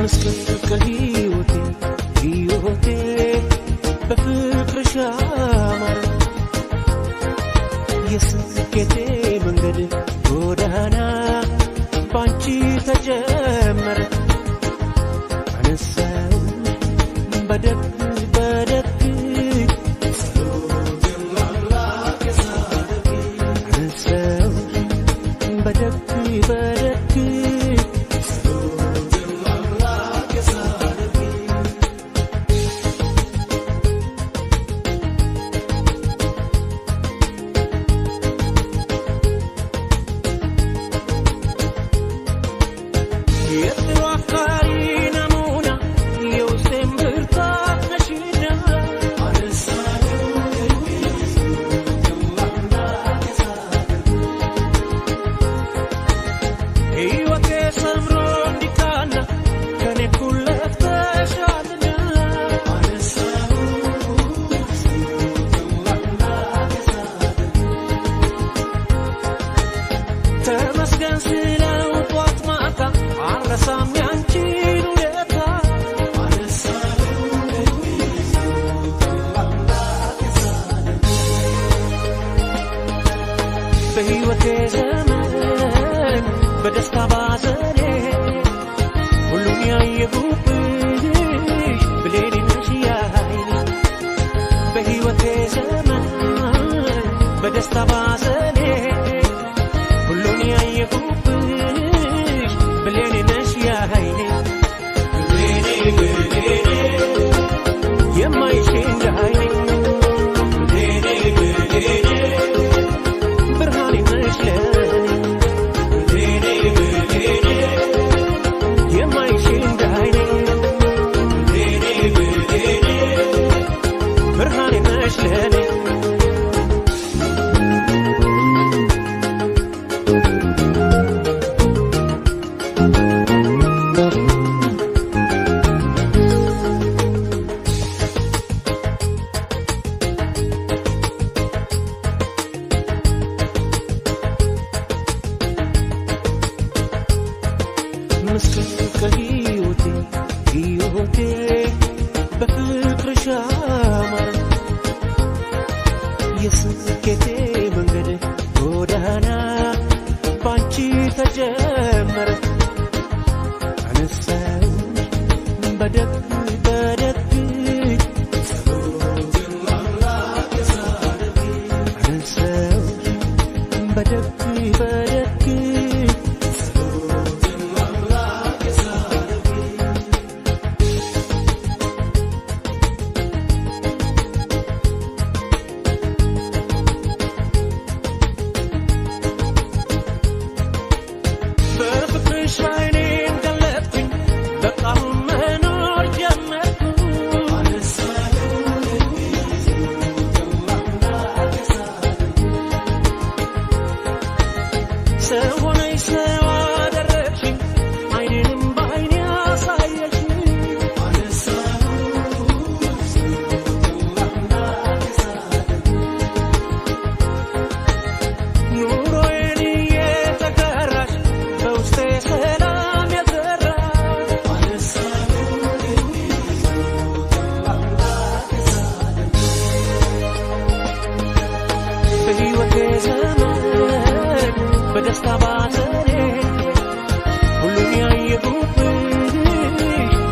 مسكر هيوتي بفكر شامر يسكتي منقد ودانا بانشي تجمر عنساو بدك عنساو بدك بهيوتي زمان بدستا بازني كلهم يعيبوبش بليلي نشياي بهيوتي زمان بدستا بازني كلهم يعيبوبش بليلي نشياي يما يشين جاي مسكر هيوتي بفكر شامر يسكتي منقد ودانا بانشي تجمر عنساو بدك عنساو بدك بدستا بازني كلهم يعيبوبش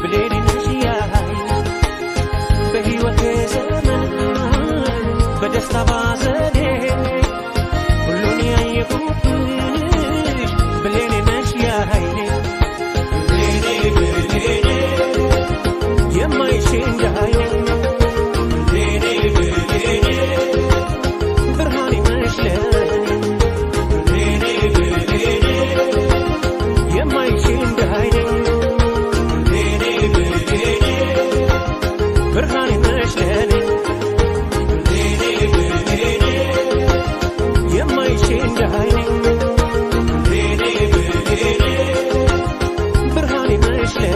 بليلي نشياي بهيوتي زمان بدستا بازني كلهم يعيبوبش بليلي نشياي يما يشين جاي برهاني مشلي برهاني مشلي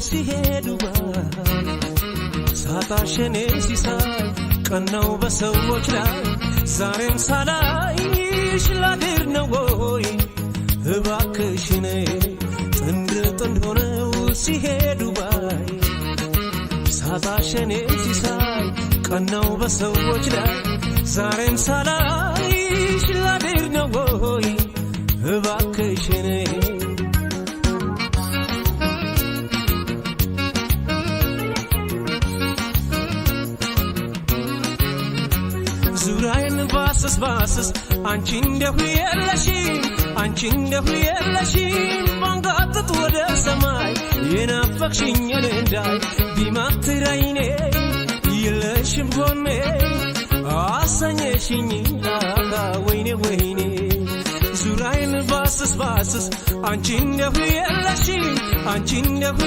ሲሄዱ ሳታሸኔ ሲሳይ ቀናው በሰዎች ላይ ዛሬም ሳላይሽ ላድር ነው ወይ እባክሽኔ ጥንድ ጥንድ ሆነው ሲሄዱ ባይ ሳታሸኔ ሲሳይ ቀናው በሰዎች ላይ ዛሬም ሳላይሽ ላድር ነው ወይ እባክሽኔ ዙራዬን ባስስ አንቺ እንደሁ የለሽም ባንጋጥጥ ወደ ሰማይ የናፈቅሽኝ እንዳይ ቢማትራይኔ የለሽም ጎኔ አሰኘሽኝ ወይኔ ወይኔ ዙራዬን ባስስ አንቺ እንደሁ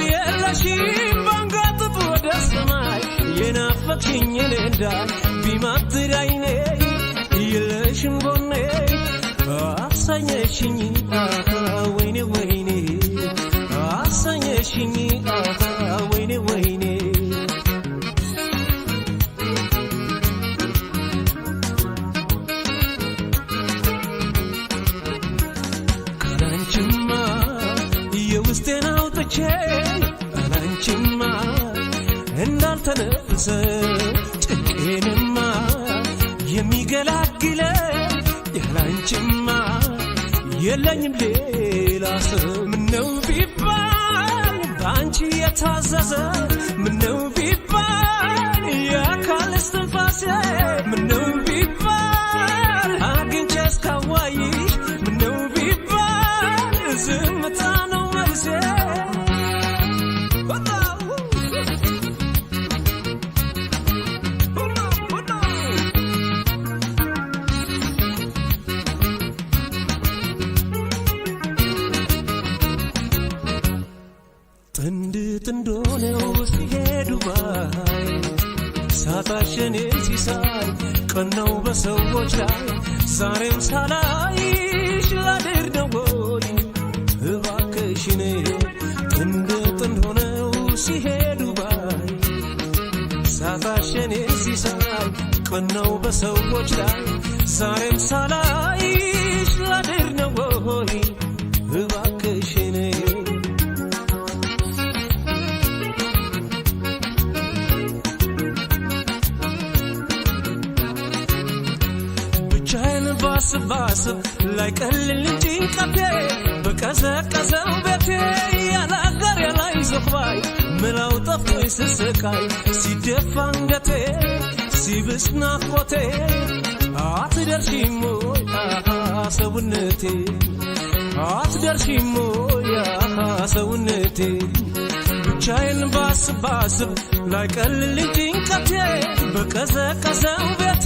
የለሽም ባንጋጥጥ ወደ ሰማይ የናፈቅሽኝ እንዳይ ቢማትራይኔ የለሽም ጎኔ አሰኘሽኝ ወይኔ ወይኔ አሰኘሽኝ ወይኔ ወይኔ ካላንቺማ የውስጤን አውጥቼ ካላንቺማ እንዳልተነፈሰ ጭንቄንማ የሚገላግለ ያላንቺማ የለኝም ሌላ ሰው ምነው ቢባል በአንቺ የታዘዘ ምነው ቢባል የአካል እስትንፋሴ ምነው ቢባል አግኝቼ እስካዋይሽ ምነው ቢባል ዝምታ ነው መልሴ ጥንድ ጥንድ ሆነው ሲሄዱ ባይ ሳታሸኔ ሲሳይ ቀናው በሰዎች ላይ ዛሬም ሳላይሽ ላድር ነው ወይ እባክሽኔ ጥንድ ጥንድ ሆነው ሲሄዱ ባይ ሳታሸኔ ሲሳይ ቀናው በሰዎች ላይ ዛሬም ሳላይሽ ላድር ነው ወይ እባክሽኔ ባስብ ላይ ቀልል ጭንቀቴ በቀዘቀዘው ቤቴ ያላገር ያላይ ዘባይ ምላው ጠፍቶኝ ስስቃይ ሲደፋ አንገቴ ሲብስ ናፍቆቴ አትደርሺም ወይ ሰውነቴ አትደርሺም ወይ ሰውነቴ ብቻዬን ባስብ ላይ ቀልል ጭንቀቴ በቀዘቀዘው ቤቴ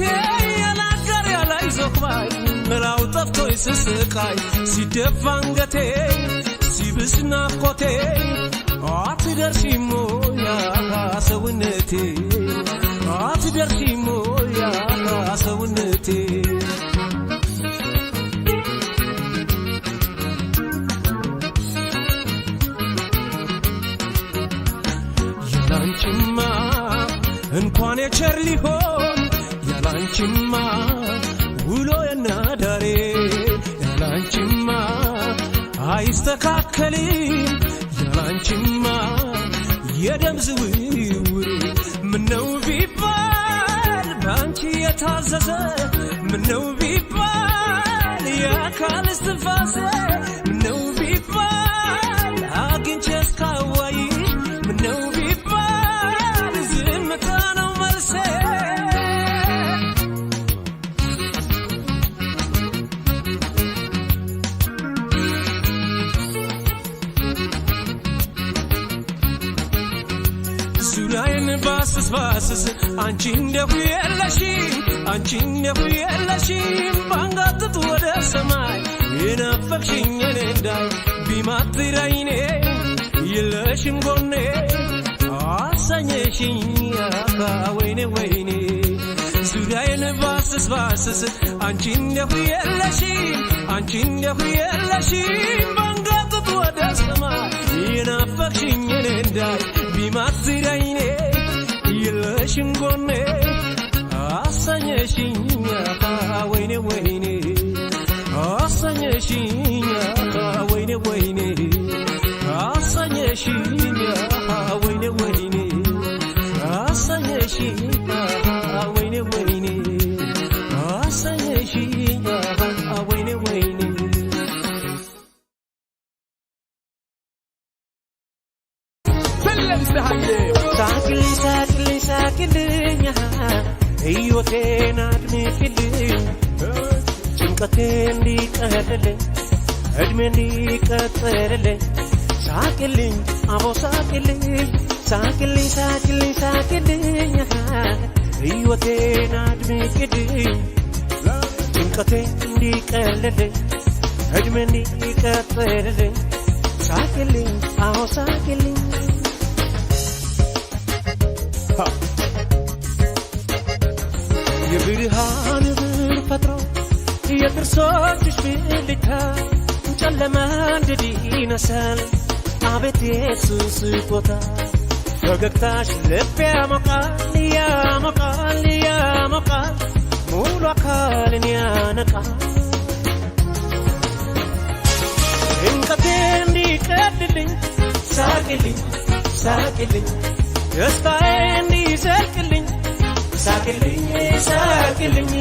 ላይ ዘባይ ምላው ጠፍቶኝ ስስቃይ ሲደፋ አንገቴ ሲብስ ናፍቆቴ አትደርሺም ወይ ሰውነቴ አትደርሺም ወይ ሰውነቴ ያላንቺማ እንኳን የቸር ሊሆን ያላንቺማ ውሎ የናዳሬ ያላንቺማ አይስተካከልም ያላንቺማ የደም ዝውውር ምነው ቢባል ባንቺ የታዘዘ ምነው ቢባል የአካል እስትንፋሴ ምነው ቢባል አግኝቼ እስካዋይሽ ምነው ቢባል ዝምታ ነው መልሴ ዙራዬን ባስስ አንቺ እንደሁ የለሽም ባንጋጥጥ ወደ ሰማይ የናፈቅሽኝ እንዳይ ቢማትራይኔ የለሽም ጎኔ አሰኘሽኝ ወይኔ ወይኔ ዙራዬን ባስስ አንቺ እንደሁ የለሽም ባንጋጥጥ ወደ ወደሰማይ የናፈቅሽኝ እንዳይ ቢማትረይኔ የለሽም ጎኔ አሰኘሽኝ ወይኔ ወይኔ አሰኘሽኝ ወይኔ ወይኔ አሰኘሽኝ ወይኔ ወይኔ አሰኘሽኝ ወይኔ ወይኔ አሰኘሽኝ ወይኔ ወይኔ ሳቅልኝ ሳቅልኝ ሳቅልኝ ሕይወቴን አድምቅልኝ ጭንቀቴ እንዲቀልልኝ ዕድሜ እንዲቀጥልልኝ ሳቅልኝ አቦ ሳቅልኝ ሳቅልኝ ሳቅልኝ ሳቅልኝ ሕይወቴን አድምቅልኝ ጭንቀቴ እንዲቀልልኝ ዕድሜ እንዲቀጥልልኝ ሳቅልኝ አቦ ሳቅልኝ የብርሃን ብር ፈጥሮ የጥርሶችሽ ብልታ ጨለማ እንዲነሳል አቤት የሱስ ቦታ ፈገግታሽ ልብ ያሞቃል ያሞቃል ያሞቃል ሙሉ አካልን ያነቃል ጭንቀቴ እንዲቀልልኝ ሳቅልኝ ሳቅልኝ ደስታዬ እንዲዘልቅልኝ ሳቅልኝ ሳቅልኝ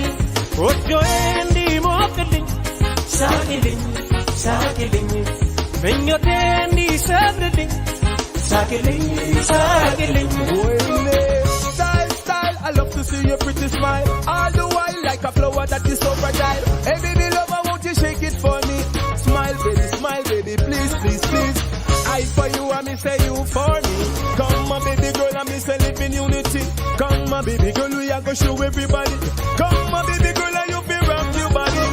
ጎጆዬ እንዲሞቅልኝ ሳቅልኝ ሳቅልኝ ምኞቴ እንዲሰምርልኝ ሳቅልኝ ሳቅልኝ Style, style, I love to see your pretty smile all the while like a flower that is so fragile. Hey baby lover, won't you shake it for me? Smile baby, please, please, please. I for you and me say you for me. Come on baby girl and me say live in unity. Come on baby girl, we are gonna show everybody. Come on baby girl and you be rock your body.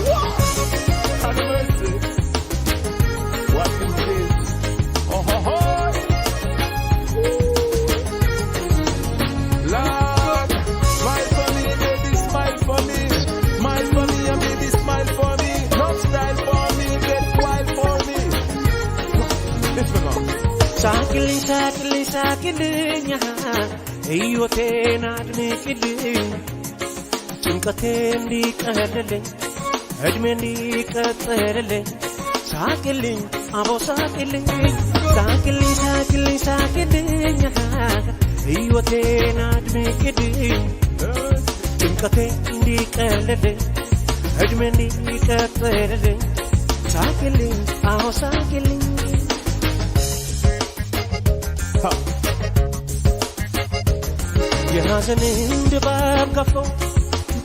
Have mercy. What is this? Oh ho ho. Lord, smile for me baby, smile for me. Smile for me and baby smile for me. Love style for me, get wild for me. Let's go now. ሳቅልኝ ሳቅልኝ ሳቅልኝ ሕይወቴን አድምቅልኝ ጭንቀቴ እንዲቀልልኝ ዕድሜ እንዲቀጥልልኝ ሳቅልኝ አቦ ሳቅልኝ ሳቅልኝ ሳቅልኝ ሳቅልኝ ሕይወቴን አድምቅልኝ ጭንቀቴ እንዲቀልልኝ ዕድሜ እንዲቀጥልልኝ ሳቅልኝ አቦ ሳቅልኝ የሐዘንን ድባብ ገፎ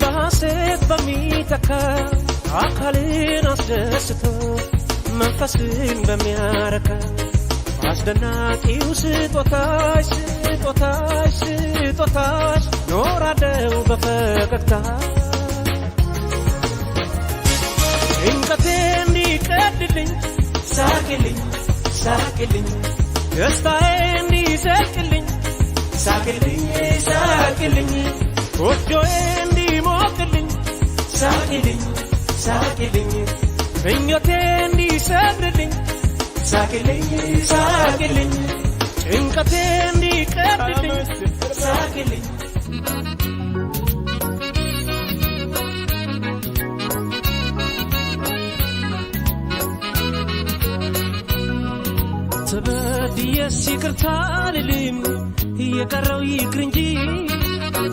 በሐሴት በሚተካ አካልን አስደስቶ መንፈስን በሚያረካ አስደናቂው ስጦታሽ ስጦታሽ ስጦታሽ ኖራለው በፈገግታ ጭንቀቴ እንዲቀልልኝ ሳቅልኝ ሳቅልኝ ደስታዬ እንዲዘልቅልኝ ሳቅልኝ ሳቅልኝ ጎጆዬ እንዲሞቅልኝ ሳቅልኝ ሳቅልኝ ምኞቴ እንዲሰምርልኝ ሳቅልኝ ሳቅልኝ ጭንቀቴ እንዲቀልልኝ ሳቅልኝ ተበድዬስ ይቅርታ ልልም የቀረው ይቅር እንጂ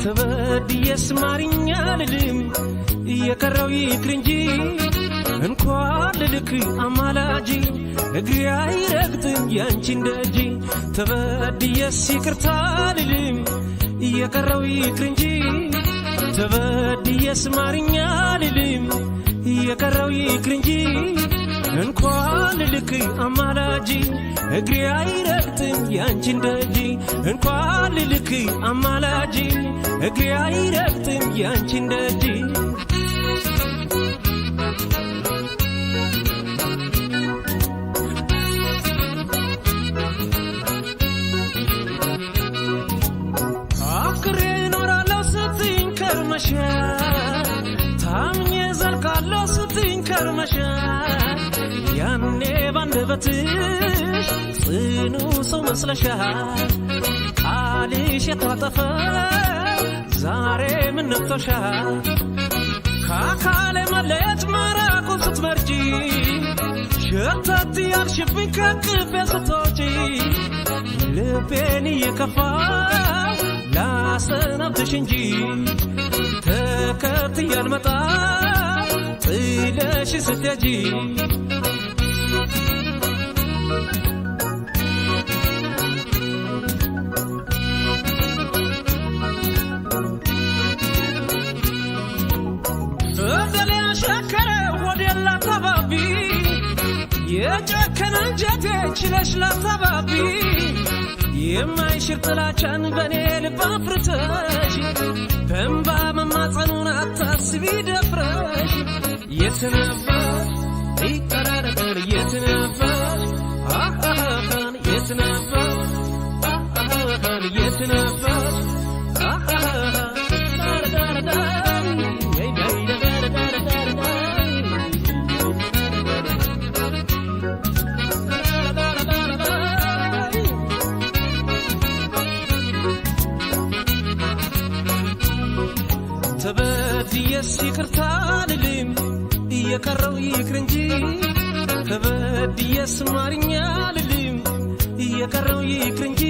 ተበድዬስ ማርኛ ልልም የቀረው ይቅር እንጂ እንኳን ልልክ አማላጂ እግሬ አይረግጥም ያንቺን ደጅ ተበድዬስ ይቅርታ ልልም የቀረው ይቅር እንጂ ተበድዬስ ማርኛ ልልም የቀረው ይቅር እንጂ እንኳን ልልክ አማላጂ እግሬ አይረግጥም ያንቺን ደጅ እንኳን ልልክ አማላጂ እግሬ አይረግጥም ያንቺን ደጅ አፍቅሬ እኖራለሁ ስትይኝ ከርመሻል ታምኜ ዘልቃለሁ ስትይኝ ከርመሻል ያኔ ባንደበቴ ባንደበትሽ ጽኑ ሰው መስለሻል ቃልሽ የታጠፈ ዛሬ ምን ነፍቶሻል ካካለ መለየት መራቁን ስትመርጪ ሸታት ያልሽብኝ ከቅፌ ስትወጪ ልቤን እየከፋው ላሰናብትሽ እንጂ ተከትዬ አልመጣም ጥለሽ ስትሄጂ የጨከነ አንጀቴ ችለሽ ላታባቢ የማይሽር ጥላቻን በኔ ልብ አፍርተሽ በእንባ መማጸኑን አታስቢ ደፍረሽ የት ነበር ይቀራረበር የት ነበር የት ነበር የት ነበር ተበድዬስ ይቅርታ ልልም እየቀረው ይቅር እንጂ ተበድዬስ ማርኛ ልልም እየቀረው ይቅር እንጂ